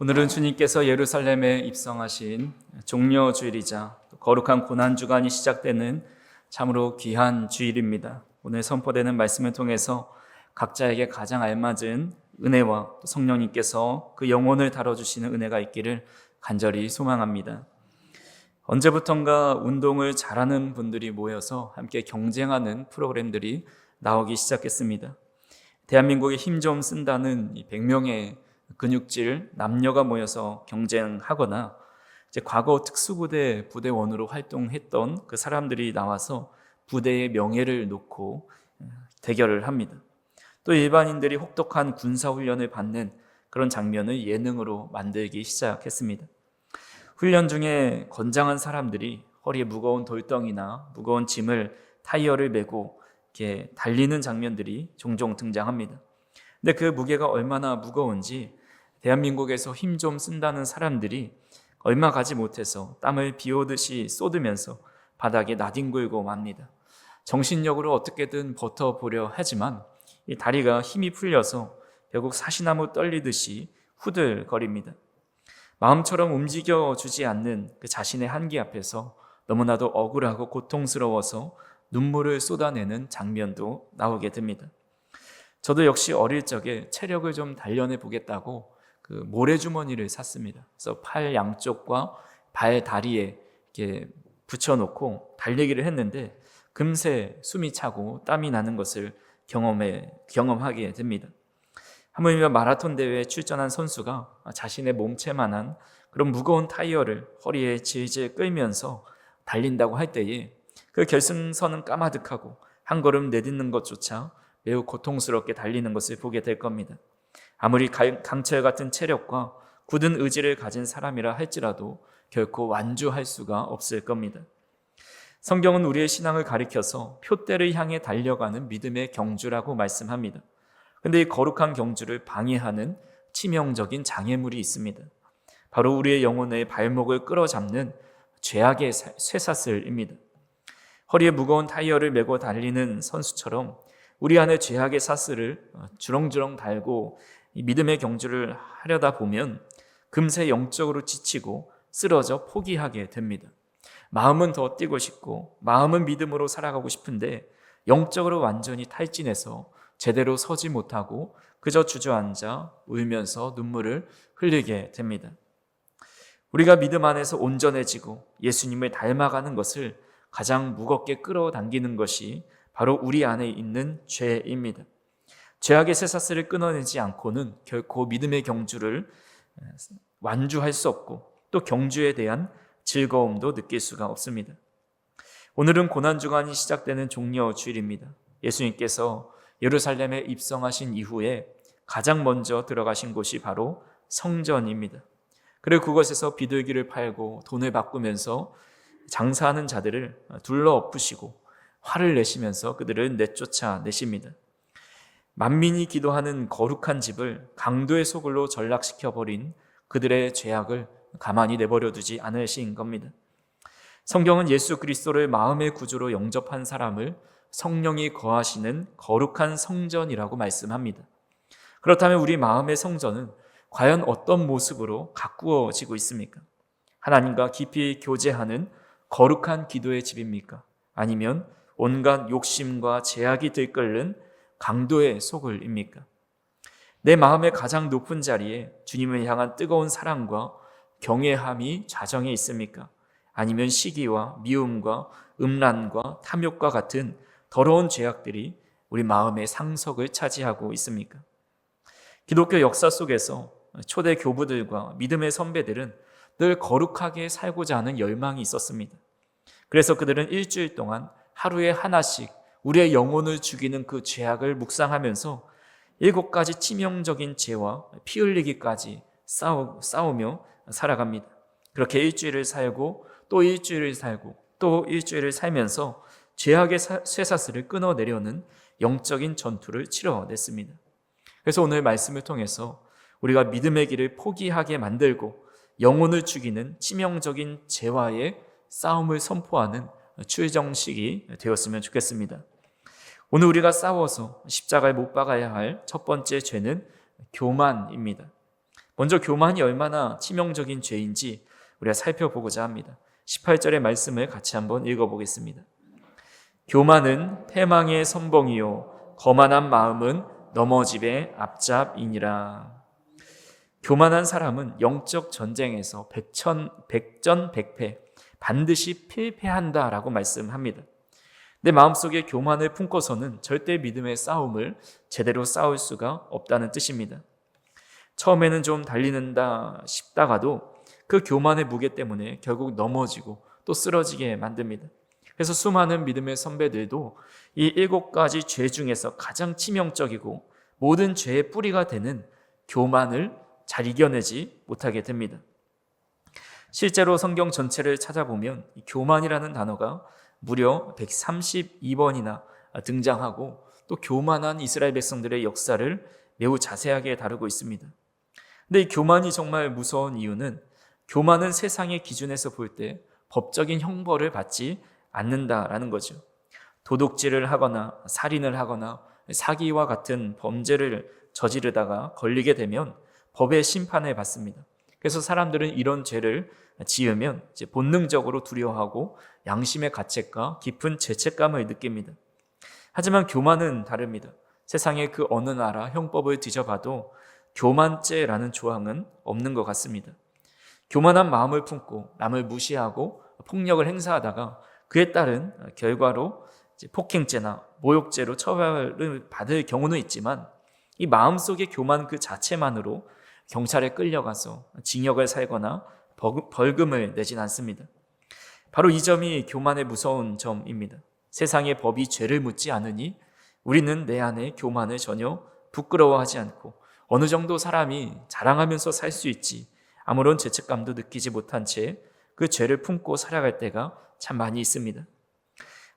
오늘은 주님께서 예루살렘에 입성하신 종려주일이자 거룩한 고난주간이 시작되는 참으로 귀한 주일입니다. 오늘 선포되는 말씀을 통해서 각자에게 가장 알맞은 은혜와 성령님께서 그 영혼을 다뤄주시는 은혜가 있기를 간절히 소망합니다. 언제부턴가 운동을 잘하는 분들이 모여서 함께 경쟁하는 프로그램들이 나오기 시작했습니다. 대한민국에 힘 좀 쓴다는 100명의 근육질 남녀가 모여서 경쟁하거나 이제 과거 특수부대 부대원으로 활동했던 그 사람들이 나와서 부대의 명예를 놓고 대결을 합니다. 또 일반인들이 혹독한 군사훈련을 받는 그런 장면을 예능으로 만들기 시작했습니다. 훈련 중에 건장한 사람들이 허리에 무거운 돌덩이나 무거운 짐을 타이어를 메고 이렇게 달리는 장면들이 종종 등장합니다. 근데 그 무게가 얼마나 무거운지 대한민국에서 힘 좀 쓴다는 사람들이 얼마 가지 못해서 땀을 비 오듯이 쏟으면서 바닥에 나뒹굴고 맙니다. 정신력으로 어떻게든 버텨보려 하지만 이 다리가 힘이 풀려서 결국 사시나무 떨리듯이 후들거립니다. 마음처럼 움직여주지 않는 그 자신의 한계 앞에서 너무나도 억울하고 고통스러워서 눈물을 쏟아내는 장면도 나오게 됩니다. 저도 역시 어릴 적에 체력을 좀 단련해 보겠다고 그 모래주머니를 샀습니다. 그래서 팔 양쪽과 발 다리에 이렇게 붙여놓고 달리기를 했는데 금세 숨이 차고 땀이 나는 것을 경험하게 됩니다. 하물며 마라톤 대회에 출전한 선수가 자신의 몸체만한 그런 무거운 타이어를 허리에 질질 끌면서 달린다고 할 때에 그 결승선은 까마득하고 한 걸음 내딛는 것조차 매우 고통스럽게 달리는 것을 보게 될 겁니다. 아무리 강철 같은 체력과 굳은 의지를 가진 사람이라 할지라도 결코 완주할 수가 없을 겁니다. 성경은 우리의 신앙을 가리켜서 표대를 향해 달려가는 믿음의 경주라고 말씀합니다. 그런데 이 거룩한 경주를 방해하는 치명적인 장애물이 있습니다. 바로 우리의 영혼의 발목을 끌어잡는 죄악의 쇠사슬입니다. 허리에 무거운 타이어를 메고 달리는 선수처럼 우리 안에 죄악의 사슬을 주렁주렁 달고 이 믿음의 경주를 하려다 보면 금세 영적으로 지치고 쓰러져 포기하게 됩니다. 마음은 더 뛰고 싶고 마음은 믿음으로 살아가고 싶은데 영적으로 완전히 탈진해서 제대로 서지 못하고 그저 주저앉아 울면서 눈물을 흘리게 됩니다. 우리가 믿음 안에서 온전해지고 예수님을 닮아가는 것을 가장 무겁게 끌어당기는 것이 바로 우리 안에 있는 죄입니다. 죄악의 쇠사슬을 끊어내지 않고는 결코 믿음의 경주를 완주할 수 없고 또 경주에 대한 즐거움도 느낄 수가 없습니다. 오늘은 고난주간이 시작되는 종려주일입니다. 예수님께서 예루살렘에 입성하신 이후에 가장 먼저 들어가신 곳이 바로 성전입니다. 그리고 그곳에서 비둘기를 팔고 돈을 바꾸면서 장사하는 자들을 둘러 엎으시고 화를 내시면서 그들을 내쫓아내십니다. 만민이 기도하는 거룩한 집을 강도의 소굴로 전락시켜버린 그들의 죄악을 가만히 내버려 두지 않으신 겁니다. 성경은 예수 그리스도를 마음의 구주로 영접한 사람을 성령이 거하시는 거룩한 성전이라고 말씀합니다. 그렇다면 우리 마음의 성전은 과연 어떤 모습으로 가꾸어지고 있습니까? 하나님과 깊이 교제하는 거룩한 기도의 집입니까? 아니면 온갖 욕심과 제약이 들끓는 강도의 소굴입니까? 내 마음의 가장 높은 자리에 주님을 향한 뜨거운 사랑과 경외함이 좌정해 있습니까? 아니면 시기와 미움과 음란과 탐욕과 같은 더러운 죄악들이 우리 마음의 상석을 차지하고 있습니까? 기독교 역사 속에서 초대 교부들과 믿음의 선배들은 늘 거룩하게 살고자 하는 열망이 있었습니다. 그래서 그들은 일주일 동안 하루에 하나씩 우리의 영혼을 죽이는 그 죄악을 묵상하면서 7가지 치명적인 죄와 피 흘리기까지 싸우며 살아갑니다. 그렇게 일주일을 살고 또 일주일을 살고 또 일주일을 살면서 죄악의 쇠사슬을 끊어내려는 영적인 전투를 치러냈습니다. 그래서 오늘 말씀을 통해서 우리가 믿음의 길을 포기하게 만들고 영혼을 죽이는 치명적인 죄와의 싸움을 선포하는 추정식이 되었으면 좋겠습니다. 오늘 우리가 싸워서 십자가에 못 박아야 할 첫 번째 죄는 교만입니다. 먼저 교만이 얼마나 치명적인 죄인지 우리가 살펴보고자 합니다. 18절의 말씀을 같이 한번 읽어보겠습니다. 교만은 패망의 선봉이요 거만한 마음은 넘어짐의 앞잡이니라. 교만한 사람은 영적 전쟁에서 백전백패 반드시 필패한다라고 말씀합니다. 내 마음속에 교만을 품고서는 절대 믿음의 싸움을 제대로 싸울 수가 없다는 뜻입니다. 처음에는 좀 달리는다 싶다가도 그 교만의 무게 때문에 결국 넘어지고 또 쓰러지게 만듭니다. 그래서 수많은 믿음의 선배들도 이 7가지 죄 중에서 가장 치명적이고 모든 죄의 뿌리가 되는 교만을 잘 이겨내지 못하게 됩니다. 실제로 성경 전체를 찾아보면 이 교만이라는 단어가 무려 132번이나 등장하고 또 교만한 이스라엘 백성들의 역사를 매우 자세하게 다루고 있습니다. 근데 이 교만이 정말 무서운 이유는 교만은 세상의 기준에서 볼 때 법적인 형벌을 받지 않는다라는 거죠. 도둑질을 하거나 살인을 하거나 사기와 같은 범죄를 저지르다가 걸리게 되면 법의 심판을 받습니다. 그래서 사람들은 이런 죄를 지으면 이제 본능적으로 두려워하고 양심의 가책과 깊은 죄책감을 느낍니다. 하지만 교만은 다릅니다. 세상의 그 어느 나라 형법을 뒤져봐도 교만죄라는 조항은 없는 것 같습니다. 교만한 마음을 품고 남을 무시하고 폭력을 행사하다가 그에 따른 결과로 폭행죄나 모욕죄로 처벌을 받을 경우는 있지만 이 마음속의 교만 그 자체만으로 경찰에 끌려가서 징역을 살거나 벌금을 내진 않습니다. 바로 이 점이 교만의 무서운 점입니다. 세상의 법이 죄를 묻지 않으니 우리는 내 안에 교만을 전혀 부끄러워하지 않고 어느 정도 사람이 자랑하면서 살 수 있지 아무런 죄책감도 느끼지 못한 채 그 죄를 품고 살아갈 때가 참 많이 있습니다.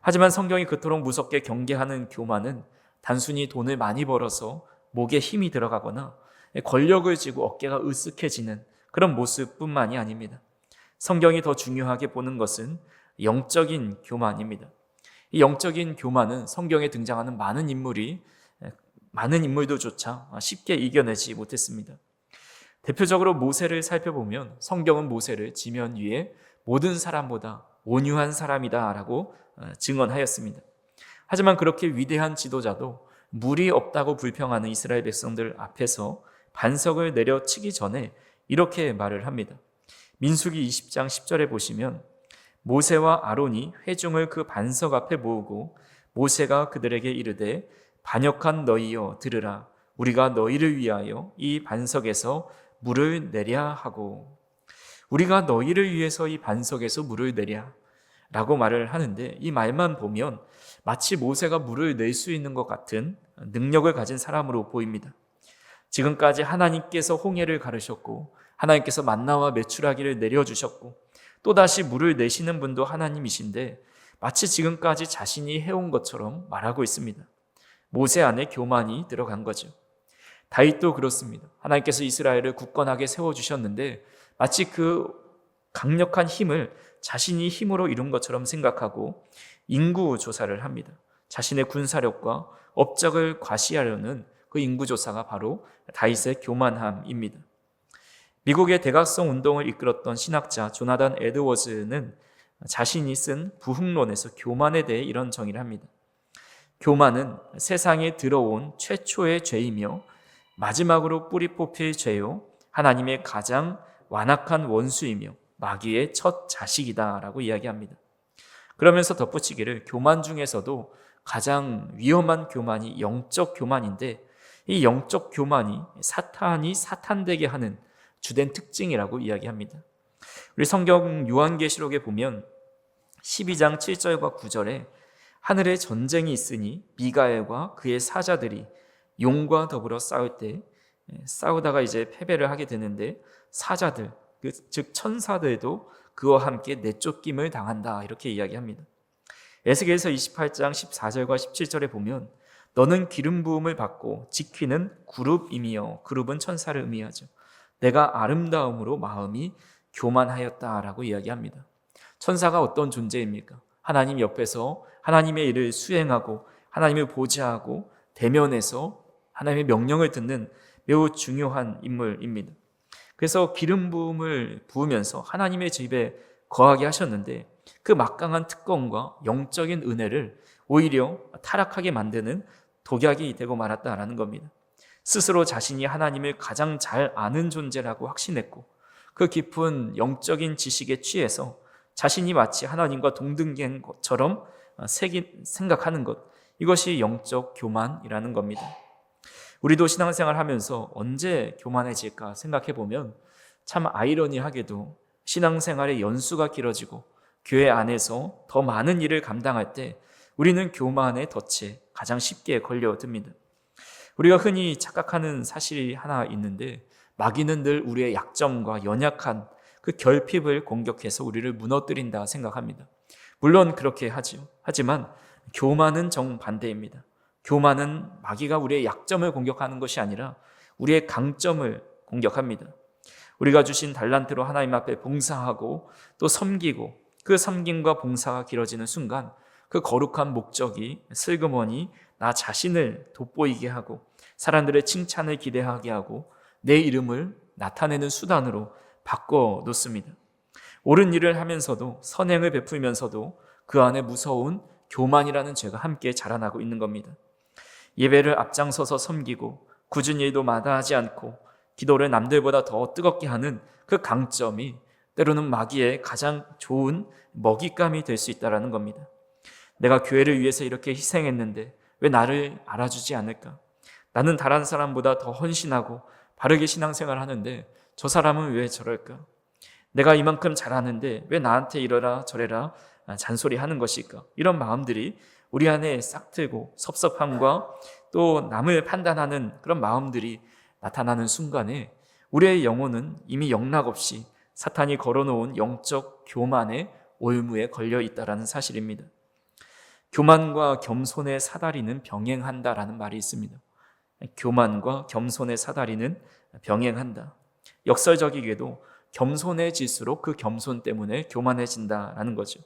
하지만 성경이 그토록 무섭게 경계하는 교만은 단순히 돈을 많이 벌어서 목에 힘이 들어가거나 권력을 쥐고 어깨가 으쓱해지는 그런 모습뿐만이 아닙니다. 성경이 더 중요하게 보는 것은 영적인 교만입니다. 이 영적인 교만은 성경에 등장하는 많은 인물도조차 쉽게 이겨내지 못했습니다. 대표적으로 모세를 살펴보면 성경은 모세를 지면 위에 모든 사람보다 온유한 사람이다 라고 증언하였습니다. 하지만 그렇게 위대한 지도자도 물이 없다고 불평하는 이스라엘 백성들 앞에서 반석을 내려치기 전에 이렇게 말을 합니다. 민수기 20장 10절에 보시면 모세와 아론이 회중을 그 반석 앞에 모으고 모세가 그들에게 이르되 반역한 너희여 들으라 우리가 너희를 위하여 이 반석에서 물을 내랴 하고 우리가 너희를 위해서 이 반석에서 물을 내랴 라고 말을 하는데 이 말만 보면 마치 모세가 물을 낼 수 있는 것 같은 능력을 가진 사람으로 보입니다. 지금까지 하나님께서 홍해를 가르셨고 하나님께서 만나와 메추라기를 내려주셨고 또다시 물을 내시는 분도 하나님이신데 마치 지금까지 자신이 해온 것처럼 말하고 있습니다. 모세 안에 교만이 들어간 거죠. 다윗도 그렇습니다. 하나님께서 이스라엘을 굳건하게 세워주셨는데 마치 그 강력한 힘을 자신이 힘으로 이룬 것처럼 생각하고 인구 조사를 합니다. 자신의 군사력과 업적을 과시하려는 그 인구 조사가 바로 다윗의 교만함입니다. 미국의 대각성 운동을 이끌었던 신학자 조나단 에드워즈는 자신이 쓴 부흥론에서 교만에 대해 이런 정의를 합니다. 교만은 세상에 들어온 최초의 죄이며 마지막으로 뿌리 뽑힐 죄요 하나님의 가장 완악한 원수이며 마귀의 첫 자식이다 라고 이야기합니다. 그러면서 덧붙이기를 교만 중에서도 가장 위험한 교만이 영적 교만인데 이 영적 교만이 사탄이 사탄되게 하는 주된 특징이라고 이야기합니다. 우리 성경 요한계시록에 보면 12장 7절과 9절에 하늘에 전쟁이 있으니 미가엘과 그의 사자들이 용과 더불어 싸울 때 싸우다가 이제 패배를 하게 되는데 사자들 즉 천사들도 그와 함께 내쫓김을 당한다 이렇게 이야기합니다. 에스겔서 28장 14절과 17절에 보면 너는 기름 부음을 받고 지키는 그룹이며 그룹은 천사를 의미하죠. 내가 아름다움으로 마음이 교만하였다라고 이야기합니다. 천사가 어떤 존재입니까? 하나님 옆에서 하나님의 일을 수행하고 하나님을 보좌하고 대면해서 하나님의 명령을 듣는 매우 중요한 인물입니다. 그래서 기름 부음을 부으면서 하나님의 집에 거하게 하셨는데 그 막강한 특권과 영적인 은혜를 오히려 타락하게 만드는 독약이 되고 말았다라는 겁니다. 스스로 자신이 하나님을 가장 잘 아는 존재라고 확신했고 그 깊은 영적인 지식에 취해서 자신이 마치 하나님과 동등된 것처럼 생각하는 것, 이것이 영적 교만이라는 겁니다. 우리도 신앙생활 하면서 언제 교만해질까 생각해 보면 참 아이러니하게도 신앙생활의 연수가 길어지고 교회 안에서 더 많은 일을 감당할 때 우리는 교만의 덫에 가장 쉽게 걸려듭니다. 우리가 흔히 착각하는 사실이 하나 있는데 마귀는 늘 우리의 약점과 연약한 그 결핍을 공격해서 우리를 무너뜨린다 생각합니다. 물론 그렇게 하지요. 하지만 교만은 정반대입니다. 교만은 마귀가 우리의 약점을 공격하는 것이 아니라 우리의 강점을 공격합니다. 우리가 주신 달란트로 하나님 앞에 봉사하고 또 섬기고 그 섬김과 봉사가 길어지는 순간 그 거룩한 목적이 슬그머니 나 자신을 돋보이게 하고 사람들의 칭찬을 기대하게 하고 내 이름을 나타내는 수단으로 바꿔 놓습니다. 옳은 일을 하면서도 선행을 베풀면서도 그 안에 무서운 교만이라는 죄가 함께 자라나고 있는 겁니다. 예배를 앞장서서 섬기고 굳은 일도 마다하지 않고 기도를 남들보다 더 뜨겁게 하는 그 강점이 때로는 마귀의 가장 좋은 먹잇감이 될 수 있다는 겁니다. 내가 교회를 위해서 이렇게 희생했는데 왜 나를 알아주지 않을까? 나는 다른 사람보다 더 헌신하고 바르게 신앙생활 하는데 저 사람은 왜 저럴까? 내가 이만큼 잘하는데 왜 나한테 이러라 저래라 잔소리하는 것일까? 이런 마음들이 우리 안에 싹트고 섭섭함과 또 남을 판단하는 그런 마음들이 나타나는 순간에 우리의 영혼은 이미 영락없이 사탄이 걸어놓은 영적 교만의 올무에 걸려 있다는 사실입니다. 교만과 겸손의 사다리는 병행한다라는 말이 있습니다. 교만과 겸손의 사다리는 병행한다. 역설적이게도 겸손해질수록 그 겸손 때문에 교만해진다라는 거죠.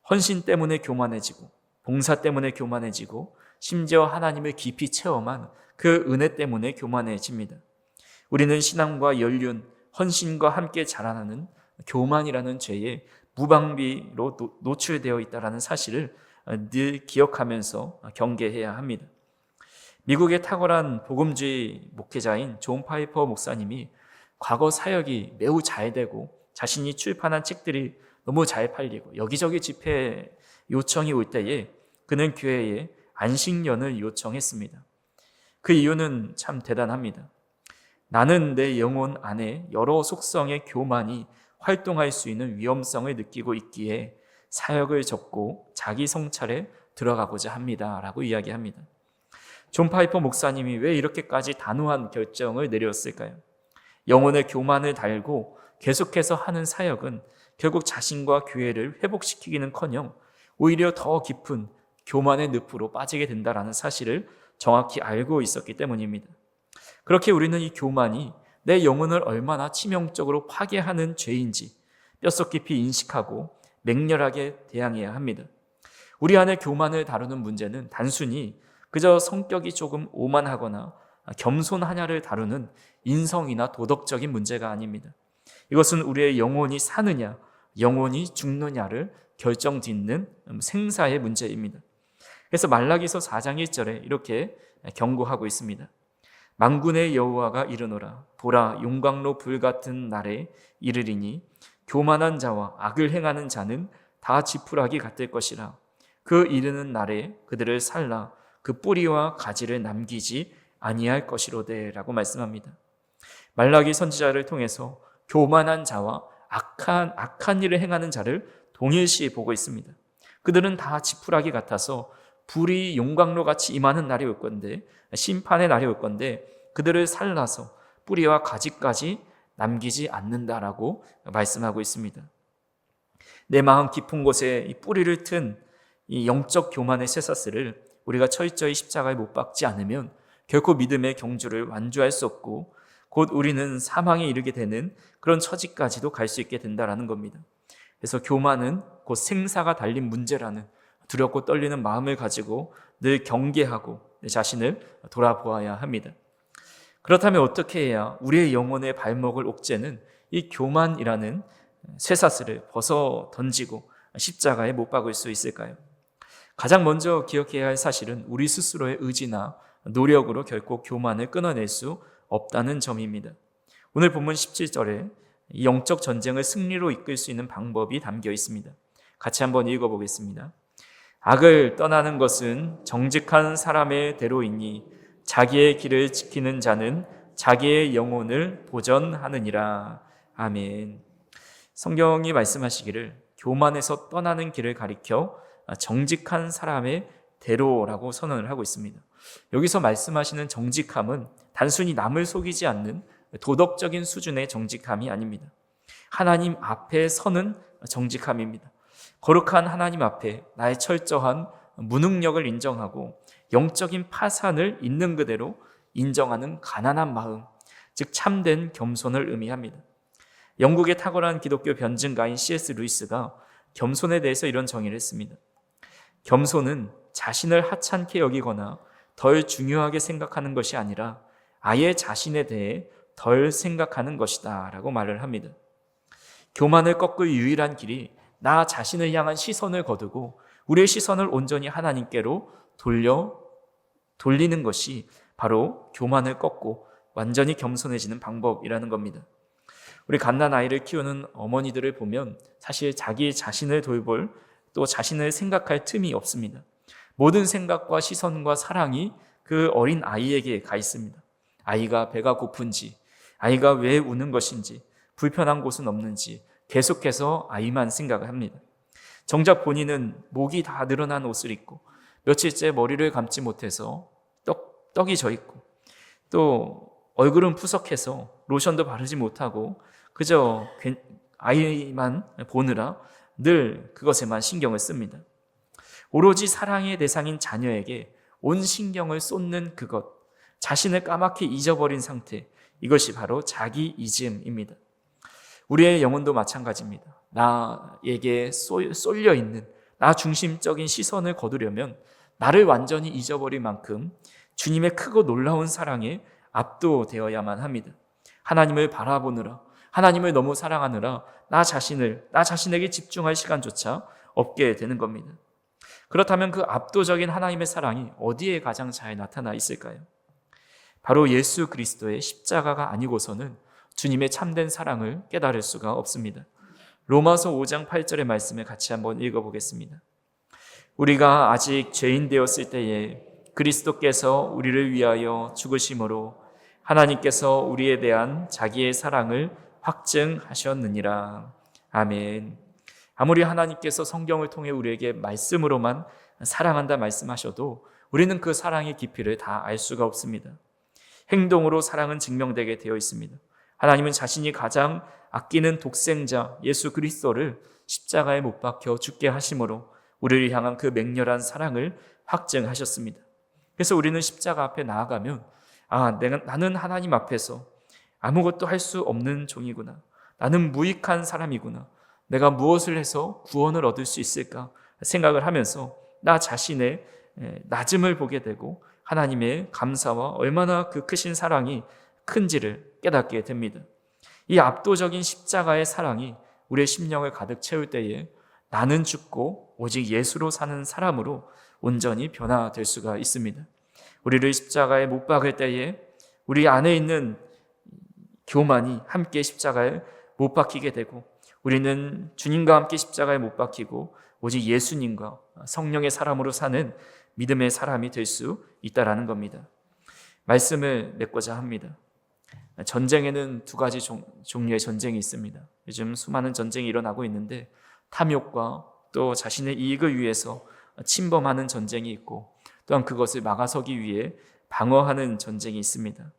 헌신 때문에 교만해지고 봉사 때문에 교만해지고 심지어 하나님을 깊이 체험한 그 은혜 때문에 교만해집니다. 우리는 신앙과 연륜, 헌신과 함께 자라나는 교만이라는 죄에 무방비로 노출되어 있다는 사실을 늘 기억하면서 경계해야 합니다. 미국의 탁월한 복음주의 목회자인 존 파이퍼 목사님이 과거 사역이 매우 잘 되고 자신이 출판한 책들이 너무 잘 팔리고 여기저기 집회 요청이 올 때에 그는 교회에 안식년을 요청했습니다. 그 이유는 참 대단합니다. 나는 내 영혼 안에 여러 속성의 교만이 활동할 수 있는 위험성을 느끼고 있기에 사역을 접고 자기 성찰에 들어가고자 합니다 라고 이야기합니다. 존 파이퍼 목사님이 왜 이렇게까지 단호한 결정을 내렸을까요? 영혼의 교만을 달고 계속해서 하는 사역은 결국 자신과 교회를 회복시키기는커녕 오히려 더 깊은 교만의 늪으로 빠지게 된다는 사실을 정확히 알고 있었기 때문입니다. 그렇게 우리는 이 교만이 내 영혼을 얼마나 치명적으로 파괴하는 죄인지 뼛속 깊이 인식하고 맹렬하게 대항해야 합니다. 우리 안에 교만을 다루는 문제는 단순히 그저 성격이 조금 오만하거나 겸손하냐를 다루는 인성이나 도덕적인 문제가 아닙니다. 이것은 우리의 영혼이 사느냐, 영혼이 죽느냐를 결정짓는 생사의 문제입니다. 그래서 말라기서 4장 1절에 이렇게 경고하고 있습니다. 만군의 여호와가 이르노라. 보라, 용광로 불같은 날에 이르리니 교만한 자와 악을 행하는 자는 다 지푸라기 같을 것이라. 그 이르는 날에 그들을 살라 그 뿌리와 가지를 남기지 아니할 것이로되 라고 말씀합니다. 말라기 선지자를 통해서 교만한 자와 악한 일을 행하는 자를 동일시 보고 있습니다. 그들은 다 지푸라기 같아서 불이 용광로 같이 임하는 날이 올 건데, 심판의 날이 올 건데 그들을 살라서 뿌리와 가지까지 남기지 않는다라고 말씀하고 있습니다. 내 마음 깊은 곳에 이 뿌리를 튼 이 영적 교만의 쇠사슬을 우리가 철저히 십자가에 못 박지 않으면 결코 믿음의 경주를 완주할 수 없고 곧 우리는 사망에 이르게 되는 그런 처지까지도 갈 수 있게 된다는 겁니다. 그래서 교만은 곧 생사가 달린 문제라는 두렵고 떨리는 마음을 가지고 늘 경계하고 내 자신을 돌아보아야 합니다. 그렇다면 어떻게 해야 우리의 영혼의 발목을 옥죄는 이 교만이라는 쇠사슬을 벗어 던지고 십자가에 못 박을 수 있을까요? 가장 먼저 기억해야 할 사실은 우리 스스로의 의지나 노력으로 결코 교만을 끊어낼 수 없다는 점입니다. 오늘 본문 17절에 이 영적 전쟁을 승리로 이끌 수 있는 방법이 담겨 있습니다. 같이 한번 읽어보겠습니다. 악을 떠나는 것은 정직한 사람의 대로이니 자기의 길을 지키는 자는 자기의 영혼을 보전하느니라. 아멘. 성경이 말씀하시기를 교만에서 떠나는 길을 가리켜 정직한 사람의 대로라고 선언을 하고 있습니다. 여기서 말씀하시는 정직함은 단순히 남을 속이지 않는 도덕적인 수준의 정직함이 아닙니다. 하나님 앞에 서는 정직함입니다. 거룩한 하나님 앞에 나의 철저한 무능력을 인정하고 영적인 파산을 있는 그대로 인정하는 가난한 마음, 즉 참된 겸손을 의미합니다. 영국의 탁월한 기독교 변증가인 C.S. 루이스가 겸손에 대해서 이런 정의를 했습니다. 겸손은 자신을 하찮게 여기거나 덜 중요하게 생각하는 것이 아니라 아예 자신에 대해 덜 생각하는 것이다 라고 말을 합니다. 교만을 꺾을 유일한 길이 나 자신을 향한 시선을 거두고 우리의 시선을 온전히 하나님께로 돌리는 것이 바로 교만을 꺾고 완전히 겸손해지는 방법이라는 겁니다. 우리 갓난 아이를 키우는 어머니들을 보면 사실 자기 자신을 돌볼 또 자신을 생각할 틈이 없습니다. 모든 생각과 시선과 사랑이 그 어린 아이에게 가 있습니다. 아이가 배가 고픈지, 아이가 왜 우는 것인지, 불편한 곳은 없는지 계속해서 아이만 생각을 합니다. 정작 본인은 목이 다 늘어난 옷을 입고 며칠째 머리를 감지 못해서 떡이 져 있고 또 얼굴은 푸석해서 로션도 바르지 못하고 그저 아이만 보느라 늘 그것에만 신경을 씁니다. 오로지 사랑의 대상인 자녀에게 온 신경을 쏟는 그것, 자신을 까맣게 잊어버린 상태, 이것이 바로 자기이즘입니다. 우리의 영혼도 마찬가지입니다. 나에게 쏠려 있는 나 중심적인 시선을 거두려면 나를 완전히 잊어버릴 만큼 주님의 크고 놀라운 사랑에 압도되어야만 합니다. 하나님을 바라보느라, 하나님을 너무 사랑하느라 나 자신에게 집중할 시간조차 없게 되는 겁니다. 그렇다면 그 압도적인 하나님의 사랑이 어디에 가장 잘 나타나 있을까요? 바로 예수 그리스도의 십자가가 아니고서는 주님의 참된 사랑을 깨달을 수가 없습니다. 로마서 5장 8절의 말씀을 같이 한번 읽어보겠습니다. 우리가 아직 죄인 되었을 때에 그리스도께서 우리를 위하여 죽으심으로 하나님께서 우리에 대한 자기의 사랑을 확증하셨느니라. 아멘. 아무리 하나님께서 성경을 통해 우리에게 말씀으로만 사랑한다 말씀하셔도 우리는 그 사랑의 깊이를 다 알 수가 없습니다. 행동으로 사랑은 증명되게 되어 있습니다. 하나님은 자신이 가장 아끼는 독생자 예수 그리스도를 십자가에 못 박혀 죽게 하심으로 우리를 향한 그 맹렬한 사랑을 확증하셨습니다. 그래서 우리는 십자가 앞에 나아가면 나는 하나님 앞에서 아무것도 할 수 없는 종이구나. 나는 무익한 사람이구나. 내가 무엇을 해서 구원을 얻을 수 있을까 생각을 하면서 나 자신의 낮음을 보게 되고 하나님의 감사와 얼마나 그 크신 사랑이 큰지를 깨닫게 됩니다. 이 압도적인 십자가의 사랑이 우리의 심령을 가득 채울 때에 나는 죽고 오직 예수로 사는 사람으로 온전히 변화될 수가 있습니다. 우리를 십자가에 못 박을 때에 우리 안에 있는 교만이 함께 십자가에 못 박히게 되고 우리는 주님과 함께 십자가에 못 박히고 오직 예수님과 성령의 사람으로 사는 믿음의 사람이 될 수 있다라는 겁니다. 말씀을 맺고자 합니다. 전쟁에는 두 가지 종류의 전쟁이 있습니다. 요즘 수많은 전쟁이 일어나고 있는데 탐욕과 또 자신의 이익을 위해서 침범하는 전쟁이 있고 또한 그것을 막아서기 위해 방어하는 전쟁이 있습니다.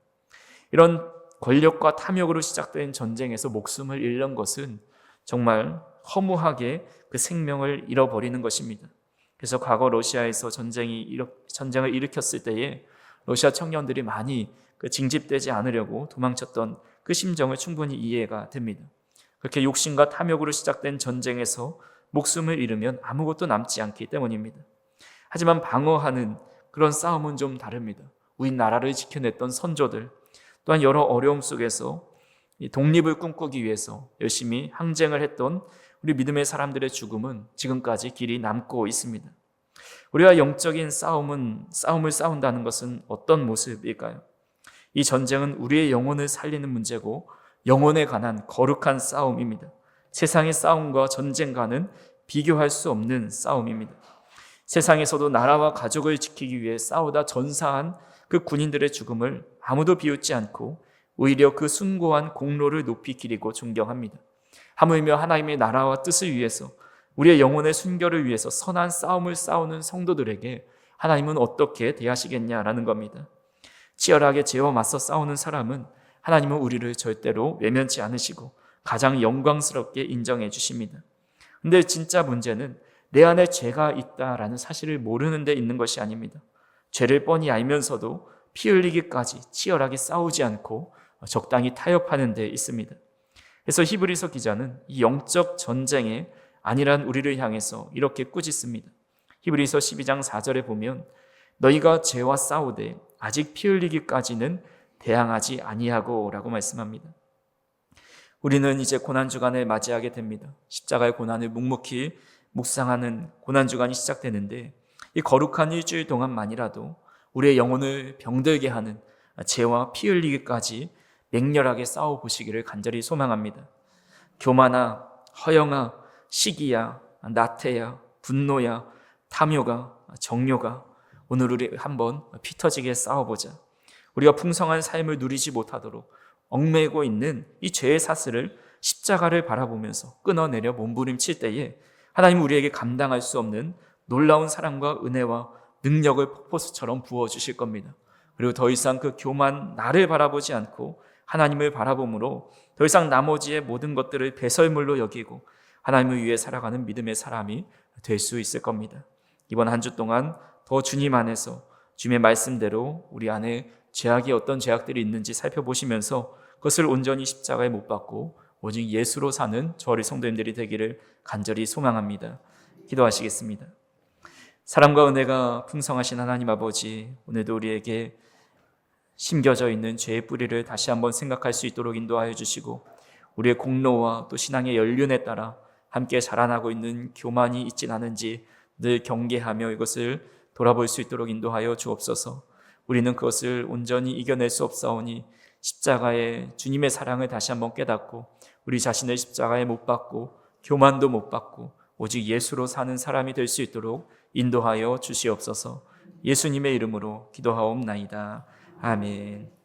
이런 권력과 탐욕으로 시작된 전쟁에서 목숨을 잃는 것은 정말 허무하게 그 생명을 잃어버리는 것입니다. 그래서 과거 러시아에서 전쟁을 일으켰을 때에 러시아 청년들이 많이 징집되지 않으려고 도망쳤던 그 심정을 충분히 이해가 됩니다. 그렇게 욕심과 탐욕으로 시작된 전쟁에서 목숨을 잃으면 아무것도 남지 않기 때문입니다. 하지만 방어하는 그런 싸움은 좀 다릅니다. 우리 나라를 지켜냈던 선조들, 또한 여러 어려움 속에서 이 독립을 꿈꾸기 위해서 열심히 항쟁을 했던 우리 믿음의 사람들의 죽음은 지금까지 길이 남고 있습니다. 우리가 영적인 싸움을 싸운다는 것은 어떤 모습일까요? 이 전쟁은 우리의 영혼을 살리는 문제고 영혼에 관한 거룩한 싸움입니다. 세상의 싸움과 전쟁과는 비교할 수 없는 싸움입니다. 세상에서도 나라와 가족을 지키기 위해 싸우다 전사한 그 군인들의 죽음을 아무도 비웃지 않고 오히려 그 숭고한 공로를 높이 기리고 존경합니다. 하물며 하나님의 나라와 뜻을 위해서 우리의 영혼의 순결을 위해서 선한 싸움을 싸우는 성도들에게 하나님은 어떻게 대하시겠냐라는 겁니다. 치열하게 죄와 맞서 싸우는 사람은 하나님은 우리를 절대로 외면치 않으시고 가장 영광스럽게 인정해 주십니다. 근데 진짜 문제는 내 안에 죄가 있다라는 사실을 모르는 데 있는 것이 아닙니다. 죄를 뻔히 알면서도 피 흘리기까지 치열하게 싸우지 않고 적당히 타협하는 데 있습니다. 그래서 히브리서 기자는 이 영적 전쟁에 안일한 우리를 향해서 이렇게 꾸짖습니다. 히브리서 12장 4절에 보면 너희가 죄와 싸우되 아직 피 흘리기까지는 대항하지 아니하고 라고 말씀합니다. 우리는 이제 고난주간을 맞이하게 됩니다. 십자가의 고난을 묵묵히 묵상하는 고난주간이 시작되는데 이 거룩한 일주일 동안만이라도 우리의 영혼을 병들게 하는 죄와 피 흘리기까지 맹렬하게 싸워보시기를 간절히 소망합니다. 교만아, 허영아, 시기야, 나태야, 분노야, 탐욕아, 정욕아, 오늘 우리 한번 피 터지게 싸워보자. 우리가 풍성한 삶을 누리지 못하도록 얽매이고 있는 이 죄의 사슬을 십자가를 바라보면서 끊어내려 몸부림칠 때에 하나님은 우리에게 감당할 수 없는 놀라운 사랑과 은혜와 능력을 폭포수처럼 부어주실 겁니다. 그리고 더 이상 그 교만 나를 바라보지 않고 하나님을 바라봄으로 더 이상 나머지의 모든 것들을 배설물로 여기고 하나님을 위해 살아가는 믿음의 사람이 될 수 있을 겁니다. 이번 한 주 동안 더 주님 안에서 주님의 말씀대로 우리 안에 죄악이 어떤 죄악들이 있는지 살펴보시면서 그것을 온전히 십자가에 못 박고 오직 예수로 사는 저희 성도님들이 되기를 간절히 소망합니다. 기도하시겠습니다. 사랑과 은혜가 풍성하신 하나님 아버지, 오늘도 우리에게 심겨져 있는 죄의 뿌리를 다시 한번 생각할 수 있도록 인도하여 주시고 우리의 공로와 또 신앙의 연륜에 따라 함께 자라나고 있는 교만이 있진 않은지 늘 경계하며 이것을 돌아볼 수 있도록 인도하여 주옵소서. 우리는 그것을 온전히 이겨낼 수 없사오니 십자가의 주님의 사랑을 다시 한번 깨닫고 우리 자신을 십자가에 못 박고 교만도 못 박고 오직 예수로 사는 사람이 될 수 있도록 인도하여 주시옵소서. 예수님의 이름으로 기도하옵나이다. 아멘.